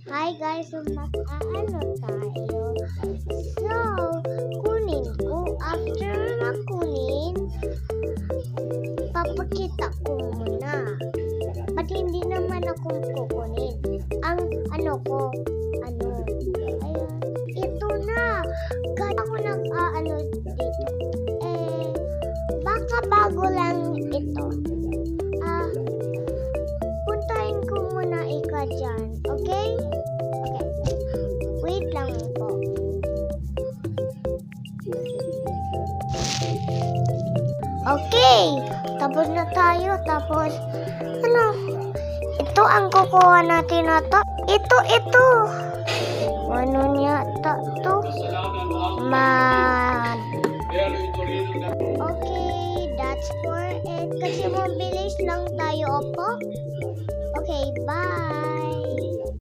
Hi guys, so mag-aano tayo. So, kunin ko. After na kunin, papakita ko muna. Ba't hindi naman ako kukunin? Ang ayan. Ito na. Kaya ako nag-aano dito. Baka bago lang ito. Puntahin ko muna ika dyan. Okay? Okay. Wait lang po. Okay. Tapos na tayo. Tapos, ito ang kukuha natin na to. Ito. Ano niya to? Okay, that's for it. Kasi mabilis lang tayo, opo. Okay, bye.